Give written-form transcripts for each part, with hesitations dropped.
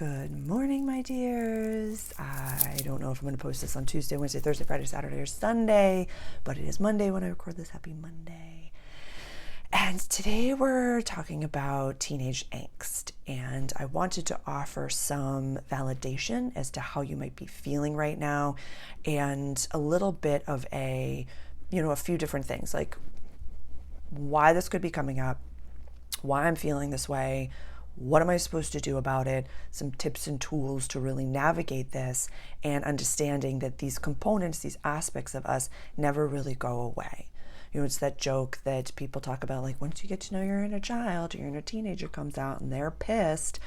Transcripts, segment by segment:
Good morning, my dears. I don't know if I'm going to post this on Tuesday, Wednesday, Thursday, Friday, Saturday, or Sunday, but it is Monday when I record this. Happy Monday. And today we're talking about teenage angst, and I wanted to offer some validation as to how you might be feeling right now, and a little bit of a few different things, like why this could be coming up, why I'm feeling this way, what am I supposed to do about it, some tips and tools to really navigate this, and understanding that these components, these aspects of us never really go away. It's that joke that people talk about, like, once you get to know your inner child, your inner teenager comes out and they're pissed.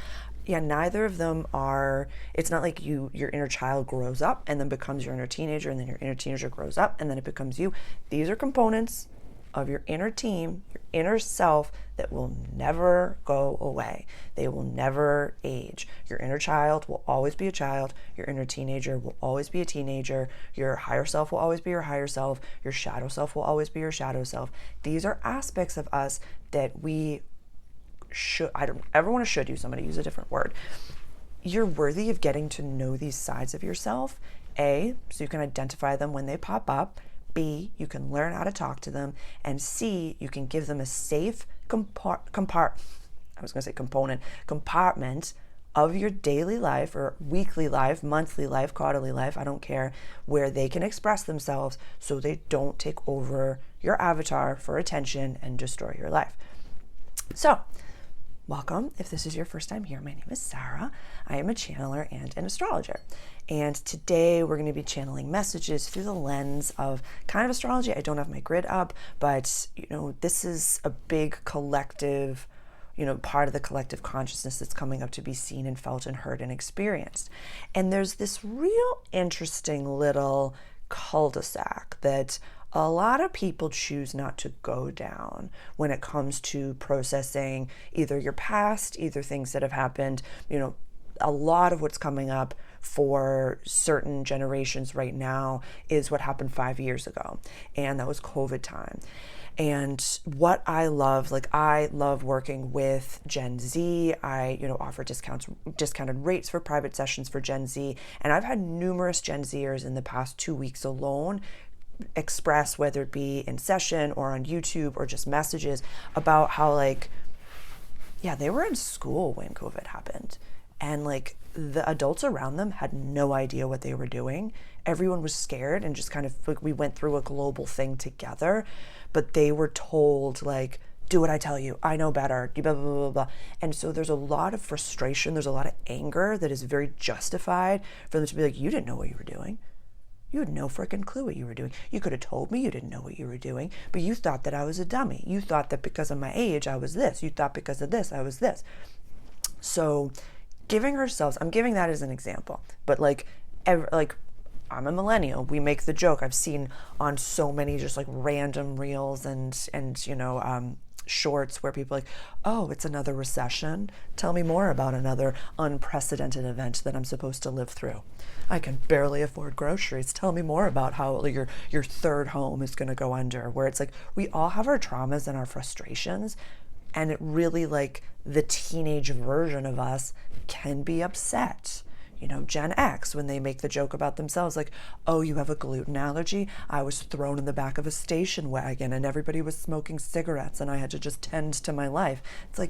Yeah, neither of them are, it's not like your inner child grows up and then becomes your inner teenager, and then your inner teenager grows up and then it becomes you. These are components of your inner team, your inner self, that will never go away. They will never age. Your inner child will always be a child. Your inner teenager will always be a teenager. Your higher self will always be your higher self. Your shadow self will always be your shadow self. These are aspects of us that we should, I don't ever want to should use, I'm going to use a different word. You're worthy of getting to know these sides of yourself, A, so you can identify them when they pop up, B, you can learn how to talk to them, and C, you can give them a safe compartment of your daily life or weekly life, monthly life, quarterly life, I don't care, where they can express themselves so they don't take over your avatar for attention and destroy your life. So, welcome. If this is your first time here, my name is Sarah. I am a channeler and an astrologer. And today we're going to be channeling messages through the lens of kind of astrology. I don't have my grid up, but this is a big collective, part of the collective consciousness that's coming up to be seen and felt and heard and experienced. And there's this real interesting little cul-de-sac that a lot of people choose not to go down when it comes to processing either your past, either things that have happened. A lot of what's coming up for certain generations right now is what happened 5 years ago, and that was COVID time. And what I love working with Gen Z. I, offer discounted rates for private sessions for Gen Z, and I've had numerous Gen Zers in the past 2 weeks alone express, whether it be in session or on YouTube or just messages, about how they were in school when COVID happened, and the adults around them had no idea what they were doing. Everyone was scared, and just kind of we went through a global thing together, but they were told, do what I tell you, I know better, blah, blah, blah, blah. And so there's a lot of frustration, there's a lot of anger that is very justified for them to be like, you didn't know what you were doing. You had no freaking clue what you were doing. You could have told me you didn't know what you were doing, but you thought that I was a dummy. You thought that because of my age, I was this. You thought because of this, I was this. So I'm giving that as an example, but I'm a millennial. We make the joke. I've seen on so many just random reels and shorts where people are like, oh, it's another recession. Tell me more about another unprecedented event that I'm supposed to live through. I can barely afford groceries. Tell me more about how your third home is going to go under, where it's we all have our traumas and our frustrations, and it really the teenage version of us can be upset. Gen X, when they make the joke about themselves, oh, you have a gluten allergy? I was thrown in the back of a station wagon and everybody was smoking cigarettes and I had to just tend to my life. It's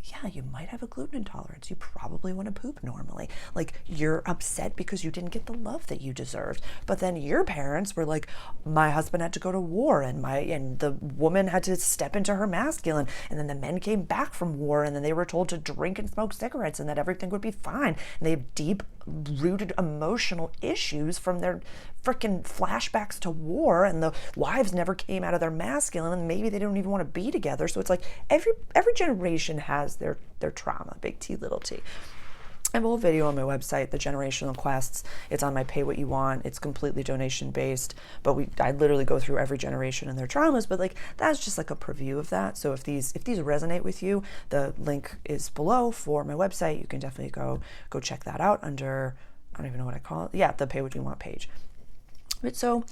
yeah, you might have a gluten intolerance. You probably want to poop normally. You're upset because you didn't get the love that you deserved. But then your parents were my husband had to go to war and the woman had to step into her masculine, and then the men came back from war and then they were told to drink and smoke cigarettes and that everything would be fine. And they have deep rooted emotional issues from their freaking flashbacks to war, and the wives never came out of their masculine, and maybe they don't even want to be together. So it's every generation has their trauma, big T, little t. I have a whole video on my website, The Generational Quests. It's on my Pay What You Want. It's completely donation based, but I literally go through every generation and their traumas, but that's just a preview of that. So if these resonate with you, the link is below for my website. You can definitely go check that out under, I don't even know what I call it. Yeah, the Pay What You Want page. But so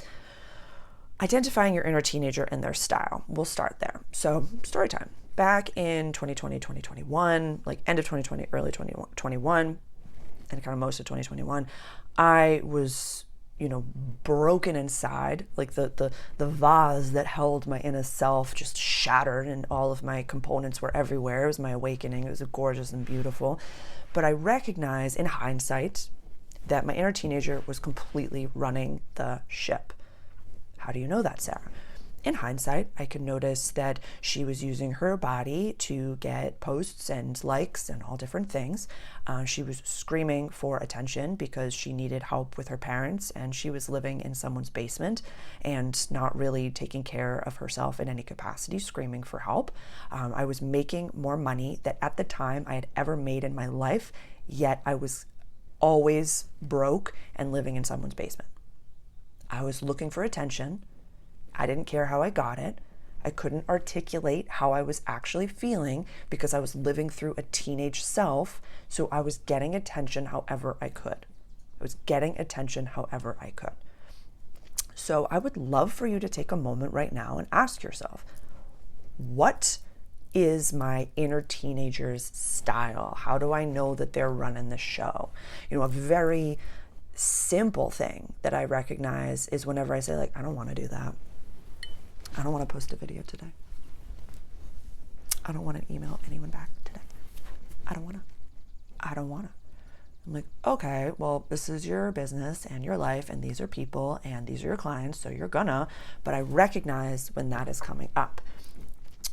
identifying your inner teenager and their style. We'll start there. So story time. Back in 2020, 2021, end of 2020, early 2021, and kind of most of 2021, I was, broken inside. Like the vase that held my inner self just shattered, and all of my components were everywhere. It was my awakening. It was gorgeous and beautiful. But I recognize in hindsight that my inner teenager was completely running the ship. How do you know that, Sarah? In hindsight, I could notice that she was using her body to get posts and likes and all different things. She was screaming for attention because she needed help with her parents, and she was living in someone's basement and not really taking care of herself in any capacity, screaming for help. I was making more money than at the time I had ever made in my life, yet I was always broke and living in someone's basement. I was looking for attention. I didn't care how I got it. I couldn't articulate how I was actually feeling because I was living through a teenage self. So I was getting attention however I could. So I would love for you to take a moment right now and ask yourself, what is my inner teenager's style? How do I know that they're running the show? A very simple thing that I recognize is whenever I say, like, I don't want to do that. I don't want to post a video today. I don't want to email anyone back today. I don't want to. I'm like, okay, well, this is your business and your life, and these are people, and these are your clients, so you're gonna, but I recognize when that is coming up.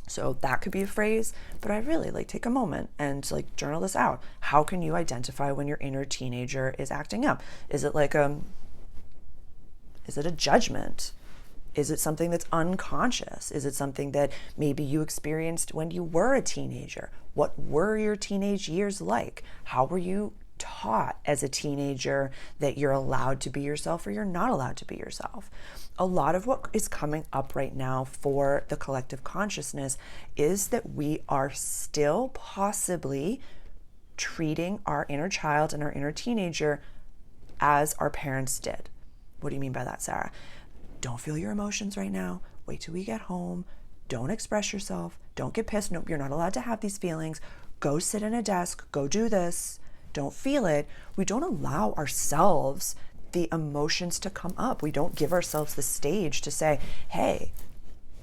So that could be a phrase, but I really take a moment and journal this out. How can you identify when your inner teenager is acting up? Is it is it a judgment? Is it something that's unconscious? Is it something that maybe you experienced when you were a teenager? What were your teenage years like? How were you taught as a teenager that you're allowed to be yourself or you're not allowed to be yourself? A lot of what is coming up right now for the collective consciousness is that we are still possibly treating our inner child and our inner teenager as our parents did. What do you mean by that, Sarah? Don't feel your emotions right now. Wait till we get home. Don't express yourself. Don't get pissed. Nope, you're not allowed to have these feelings. Go sit in a desk. Go do this. Don't feel it. We don't allow ourselves the emotions to come up. We don't give ourselves the stage to say, hey,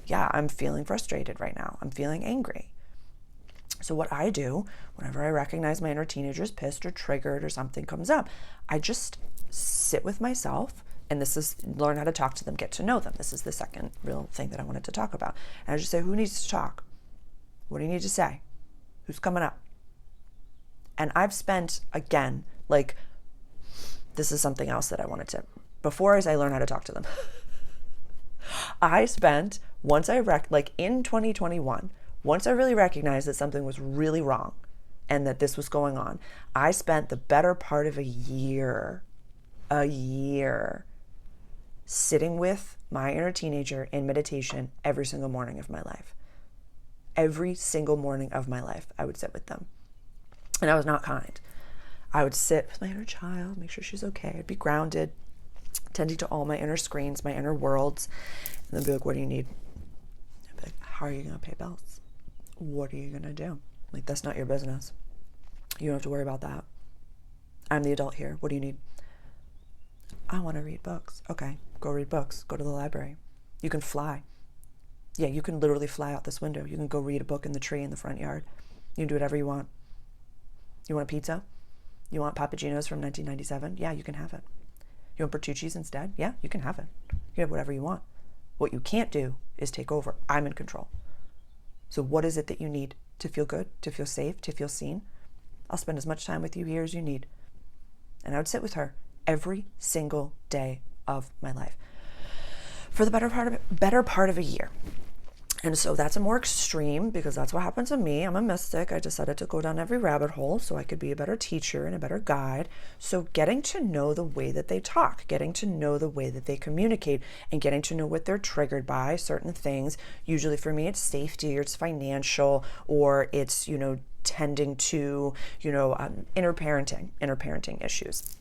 yeah, I'm feeling frustrated right now. I'm feeling angry. So what I do whenever I recognize my inner teenager is pissed or triggered or something comes up, I just sit with myself. And this is learn how to talk to them, get to know them. This is the second real thing that I wanted to talk about. And I just say, who needs to talk? What do you need to say? Who's coming up? And I've spent, again, this is something else that I wanted to, before I learn how to talk to them. I spent, in 2021, once I really recognized that something was really wrong and that this was going on, I spent the better part of a year sitting with my inner teenager in meditation every single morning of my life. Every single morning of my life, I would sit with them. And I was not kind. I would sit with my inner child, make sure she's okay. I'd be grounded, tending to all my inner screens, my inner worlds. And then be like, what do you need? I'd be like, how are you going to pay bills? What are you going to do? That's not your business. You don't have to worry about that. I'm the adult here. What do you need? I want to read books. Okay, go read books. Go to the library. You can fly. Yeah, you can literally fly out this window. You can go read a book in the tree in the front yard. You can do whatever you want. You want a pizza? You want Papagino's from 1997? Yeah, you can have it. You want Bertucci's instead? Yeah, you can have it. You can have whatever you want. What you can't do is take over. I'm in control. So what is it that you need to feel good, to feel safe, to feel seen? I'll spend as much time with you here as you need. And I would sit with her every single day of my life for the better part of a year. And so that's a more extreme because that's what happened to me. I'm a mystic. I decided to go down every rabbit hole so I could be a better teacher and a better guide. So getting to know the way that they talk, getting to know the way that they communicate, and getting to know what they're triggered by, certain things. Usually for me, it's safety or it's financial or it's, tending to, inner parenting issues.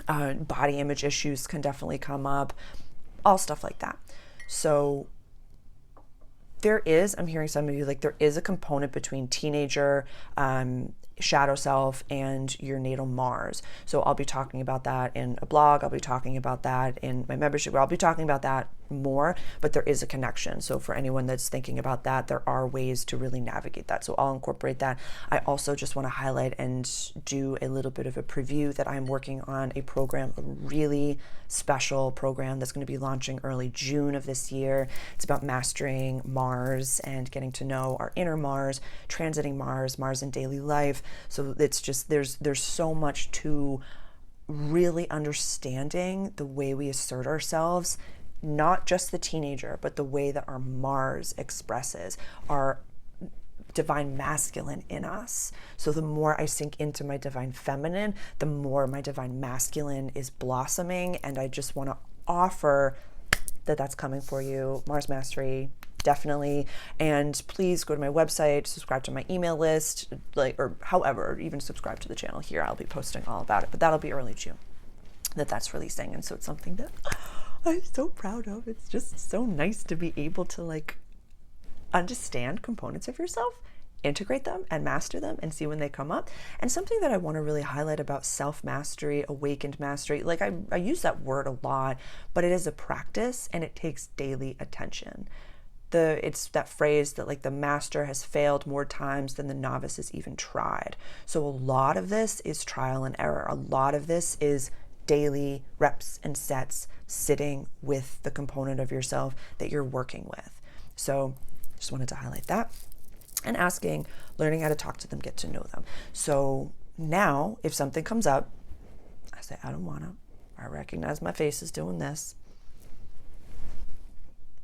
Body image issues can definitely come up, all stuff like that. So I'm hearing some of you, like, there is a component between teenager, shadow self, and your natal Mars. So I'll be talking about that in a blog. I'll be talking about that in my membership. I'll be talking about that more, but there is a connection. So for anyone that's thinking about that, there are ways to really navigate that. So I'll incorporate that. I also just want to highlight and do a little bit of a preview that I'm working on a program, a really special program that's going to be launching early June of this year. It's about mastering Mars and getting to know our inner Mars, transiting Mars in daily life. So it's just, there's so much to really understanding the way we assert ourselves, not just the teenager, but the way that our Mars expresses our divine masculine in us. So the more I sink into my divine feminine, the more my divine masculine is blossoming. And I just want to offer that that's coming for you. Mars Mastery, definitely. And please go to my website, subscribe to my email list, or however, even subscribe to the channel here. I'll be posting all about it, but that'll be early June that's releasing. And so it's something that I'm so proud of. It's just so nice to be able to understand components of yourself, integrate them and master them and see when they come up. And something that I want to really highlight about self-mastery, awakened mastery, I use that word a lot, but it is a practice and it takes daily attention. It's that phrase that the master has failed more times than the novice has even tried. So a lot of this is trial and error. A lot of this is daily reps and sets, sitting with the component of yourself that you're working with. So just wanted to highlight that. And learning how to talk to them, get to know them. So now if something comes up, I say, I don't want to. I recognize my face is doing this.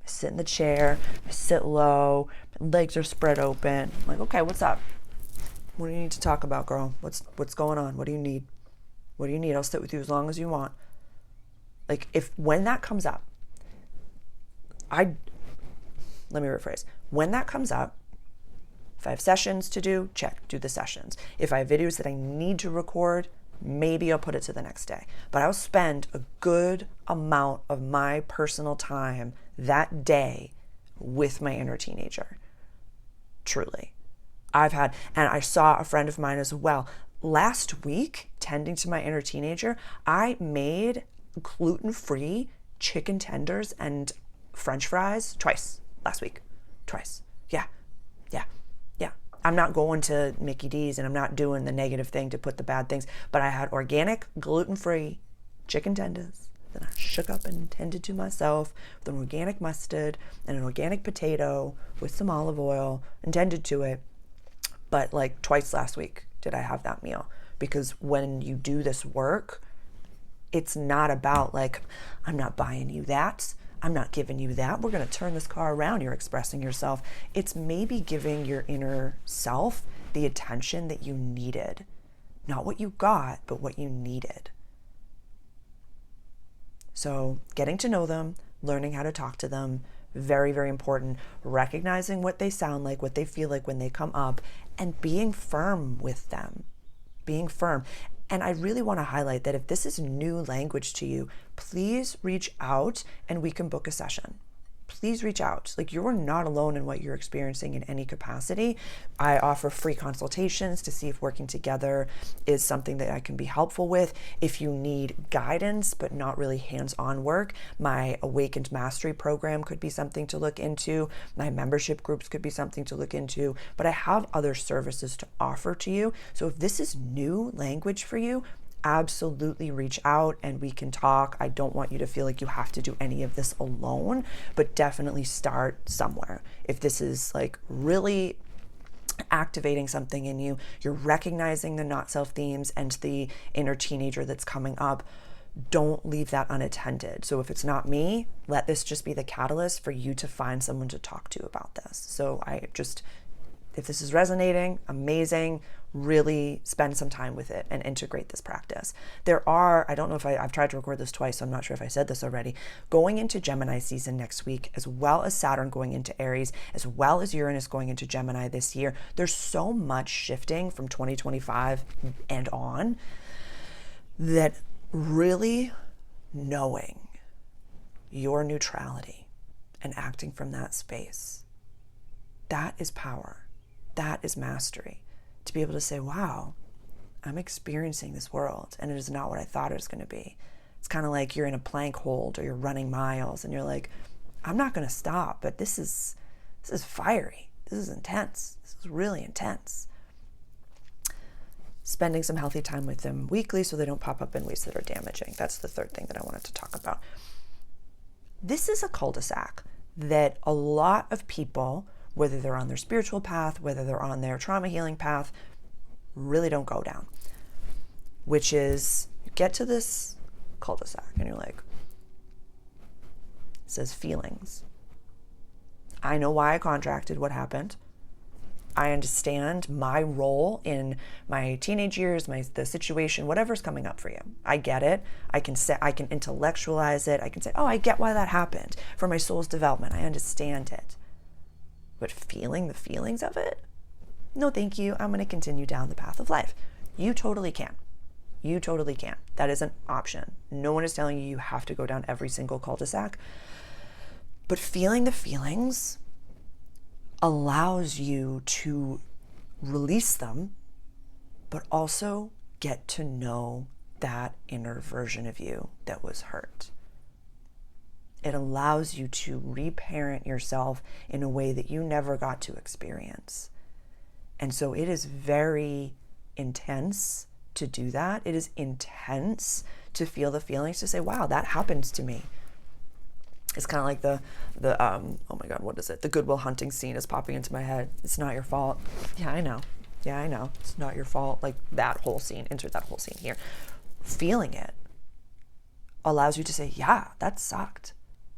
I sit in the chair, I sit low, my legs are spread open. I'm like, okay, what's up? What do you need to talk about, girl? What's going on? What do you need? What do you need? I'll sit with you as long as you want. When that comes up, let me rephrase. When that comes up, if I have sessions to do, check, do the sessions. If I have videos that I need to record, maybe I'll put it to the next day. But I'll spend a good amount of my personal time that day with my inner teenager. Truly. And I saw a friend of mine as well. Last week, tending to my inner teenager, I made gluten-free chicken tenders and French fries twice last week. Twice. Yeah. I'm not going to Mickey D's and I'm not doing the negative thing to put the bad things, but I had organic, gluten-free chicken tenders that I shook up and tended to myself with an organic mustard and an organic potato with some olive oil and tended to it. But twice last week did I have that meal, because when you do this work, it's not about I'm not buying you that. I'm not giving you that. We're going to turn this car around. You're expressing yourself. It's maybe giving your inner self the attention that you needed. Not what you got, but what you needed. So getting to know them, learning how to talk to them, very, very important. Recognizing what they sound like, what they feel like when they come up, and being firm with them. Being firm. And I really want to highlight that if this is new language to you, please reach out and we can book a session. Please reach out. You're not alone in what you're experiencing in any capacity. I offer free consultations to see if working together is something that I can be helpful with. If you need guidance, but not really hands-on work, my Awakened Mastery program could be something to look into. My membership groups could be something to look into, but I have other services to offer to you. So if this is new language for you, absolutely reach out and we can talk. I don't want you to feel like you have to do any of this alone, but definitely start somewhere. If this is really activating something in you, you're recognizing the not self themes and the inner teenager that's coming up, don't leave that unattended. So if it's not me, let this just be the catalyst for you to find someone to talk to about this. So if this is resonating, amazing, really spend some time with it and integrate this practice. I don't know if I've tried to record this twice, so I'm not sure if I said this already, going into Gemini season next week, as well as Saturn going into Aries, as well as Uranus going into Gemini this year. There's so much shifting from 2025 and on that really knowing your neutrality and acting from that space That is power. That is mastery. To be able to say, wow, I'm experiencing this world and it is not what I thought it was going to be. It's kind of like you're in a plank hold or you're running miles and you're like, I'm not going to stop, but this is fiery. This is intense. This is really intense. Spending some healthy time with them weekly so they don't pop up in ways that are damaging. That's the third thing that I wanted to talk about. This is a cul-de-sac that a lot of people, whether they're on their spiritual path, whether they're on their trauma healing path, really don't go down, which is you get to this cul-de-sac and you're like, it says feelings. I know why I contracted what happened. I understand my role in my teenage years, the situation, whatever's coming up for you. I get it. I can intellectualize it. I can say, oh, I get why that happened for my soul's development. I understand it. But feeling the feelings of it? No, thank you. I'm going to continue down the path of life. You totally can. You totally can. That is an option. No one is telling you you have to go down every single cul-de-sac. But feeling the feelings allows you to release them, but also get to know that inner version of you that was hurt. It allows you to reparent yourself in a way that you never got to experience. And so it is very intense to do that. It is intense to feel the feelings, to say, wow, that happens to me. It's kind of like the oh my God, what is it? The Good Will Hunting scene is popping into my head. It's not your fault. Yeah, I know. It's not your fault. Like that whole scene, insert that whole scene here. Feeling it allows you to say, yeah, that sucked.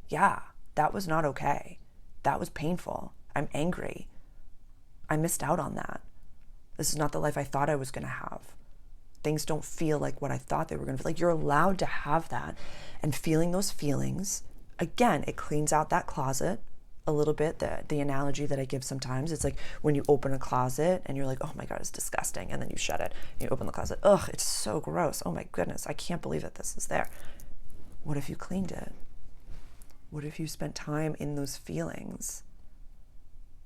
Yeah, that was not okay. That was painful. I'm angry. I missed out on that. This is not the life I thought I was going to have. Things don't feel like what I thought they were going to feel. Like, you're allowed to have that. And feeling those feelings, again, it cleans out that closet a little bit. The analogy that I give sometimes, it's like when you open a closet and you're like, oh my God, it's disgusting. And then you shut it and you open the closet. Ugh, it's so gross. Oh my goodness, I can't believe that this is there. What if you cleaned it? What if you spent time in those feelings?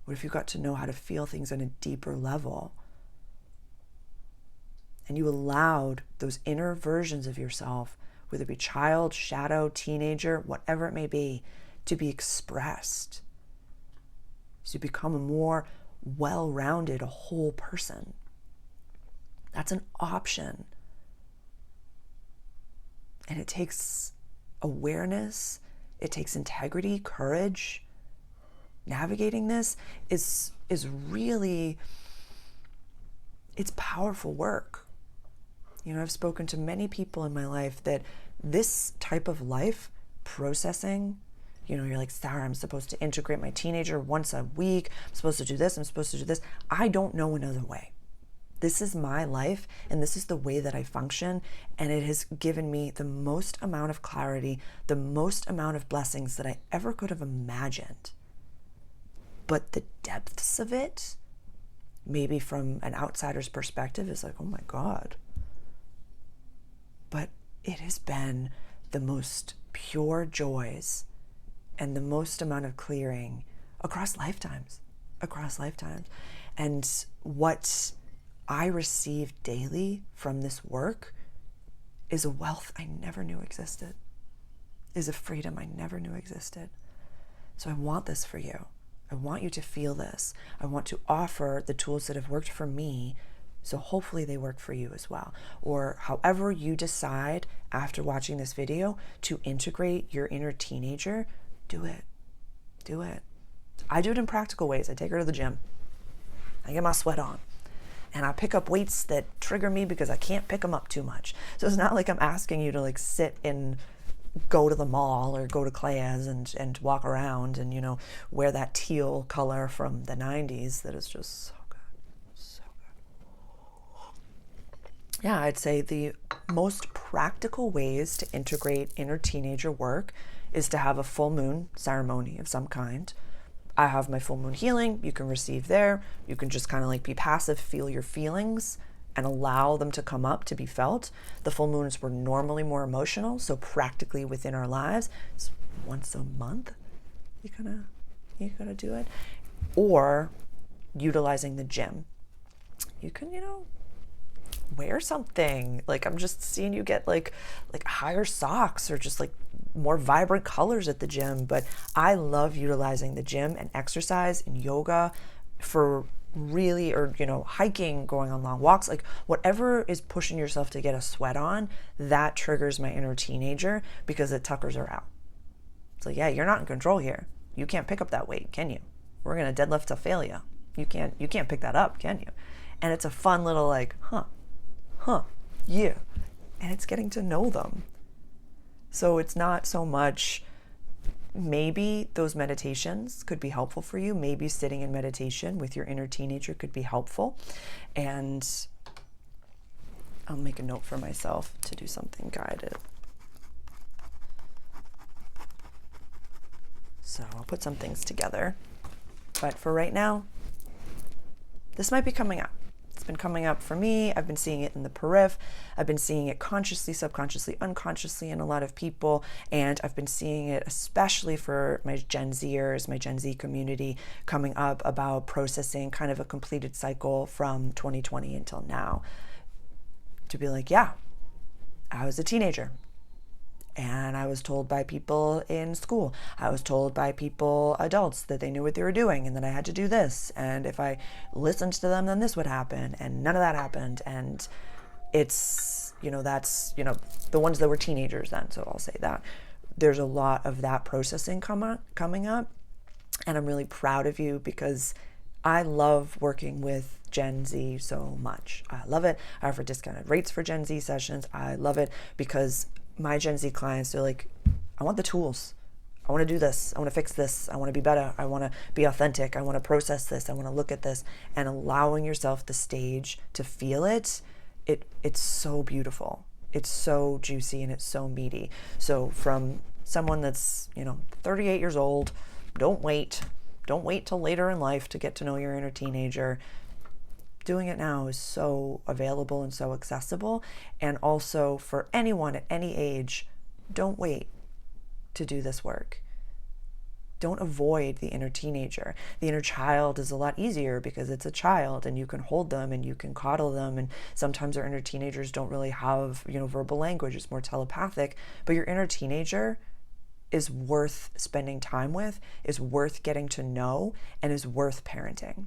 What if you got to know how to feel things on a deeper level? And you allowed those inner versions of yourself, whether it be child, shadow, teenager, whatever it may be, to be expressed. So you become a more well-rounded, whole person. That's an option. And it takes awareness, it takes integrity, courage. Navigating this is really, it's powerful work. You know, I've spoken to many people in my life that this type of life processing, you know, you're like, Sarah, I'm supposed to integrate my teenager once a week. I'm supposed to do this. I'm supposed to do this. I don't know another way. This is my life, and this is the way that I function, and it has given me the most amount of clarity, the most amount of blessings that I ever could have imagined. But the depths of it, maybe from an outsider's perspective, is like, oh my God. But it has been the most pure joys and the most amount of clearing across lifetimes. And what I receive daily from this work is a wealth I never knew existed, is a freedom I never knew existed. So I want this for you. I want you to feel this. I want to offer the tools that have worked for me, so hopefully they work for you as well. Or however you decide after watching this video to integrate your inner teenager, do it. Do it. I do it in practical ways. I take her to the gym. I get my sweat on. And I pick up weights that trigger me because I can't pick them up too much. So it's not like I'm asking you to like sit and go to the mall or go to Claire's and walk around and, you know, wear that teal color from the 90s that is just so good. So good. Yeah, I'd say the most practical ways to integrate inner teenager work is to have a full moon ceremony of some kind. I have my full moon healing. You can receive there. You can just kind of like be passive, feel your feelings and allow them to come up to be felt. The full moons were normally more emotional, so practically within our lives, it's once a month. You gotta do it. or utilizing the gym. You can, wear something. Like, I'm just seeing you get like higher socks or just like more vibrant colors at the gym. But I love utilizing the gym and exercise and yoga for really, or hiking, going on long walks, like whatever is pushing yourself to get a sweat on, that triggers my inner teenager because it tuckers her out. It's like, yeah, you're not in control here. You can't pick up that weight, can you? We're gonna deadlift to failure. You can't pick that up, can you? And it's a fun little like, yeah. And it's getting to know them. So it's not so much, maybe those meditations could be helpful for you. Maybe sitting in meditation with your inner teenager could be helpful. And I'll make a note for myself to do something guided. So I'll put some things together. But for right now, this might be coming up. It's been coming up for me. I've been seeing it in the periph. I've been seeing it consciously, subconsciously, unconsciously in a lot of people. And I've been seeing it especially for my Gen Zers, my Gen Z community, coming up about processing kind of a completed cycle from 2020 until now. To be like, yeah, I was a teenager. And I was told by people in school, I was told by people, adults, that they knew what they were doing and that I had to do this. And if I listened to them, then this would happen. And none of that happened. And it's, that's, the ones that were teenagers then. So I'll say that. There's a lot of that processing coming up. And I'm really proud of you because I love working with Gen Z so much. I love it. I offer discounted rates for Gen Z sessions. I love it because my Gen Z clients, they're like, I want the tools. I want to do this. I want to fix this. I want to be better. I want to be authentic. I want to process this. I want to look at this. And allowing yourself the stage to feel it, it's so beautiful. It's so juicy and it's so meaty. So from someone that's, 38 years old, don't wait. Don't wait till later in life to get to know your inner teenager. Doing it now is so available and so accessible. And also for anyone at any age, don't wait to do this work. Don't avoid the inner teenager. The inner child is a lot easier because it's a child and you can hold them and you can coddle them. And sometimes our inner teenagers don't really have, verbal language. It's more telepathic. But your inner teenager is worth spending time with, is worth getting to know, and is worth parenting.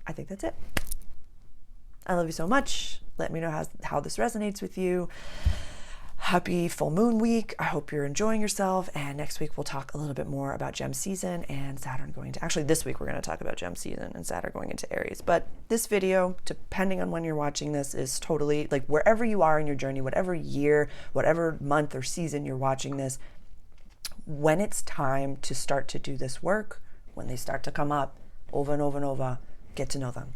I think that's it. I love you so much. Let me know how this resonates with you. Happy full moon week. I hope you're enjoying yourself. And next week we'll talk a little bit more about gem season and Saturn going to, actually this week we're going to talk about gem season and Saturn going into Aries. But this video, depending on when you're watching this, is totally like wherever you are in your journey, whatever year, whatever month or season you're watching this, when it's time to start to do this work, when they start to come up over and over and over, get to know them.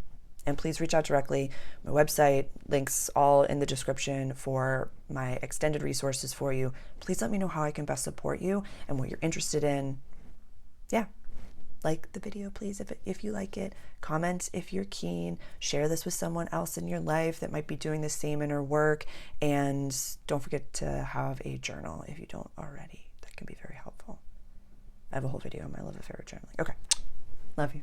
And please reach out directly. My website, links all in the description for my extended resources for you. Please let me know how I can best support you and what you're interested in. Yeah. Like the video, please, if you like it. Comment if you're keen. Share this with someone else in your life that might be doing the same inner work. And don't forget to have a journal if you don't already. That can be very helpful. I have a whole video on my love affair journaling. Okay. Love you.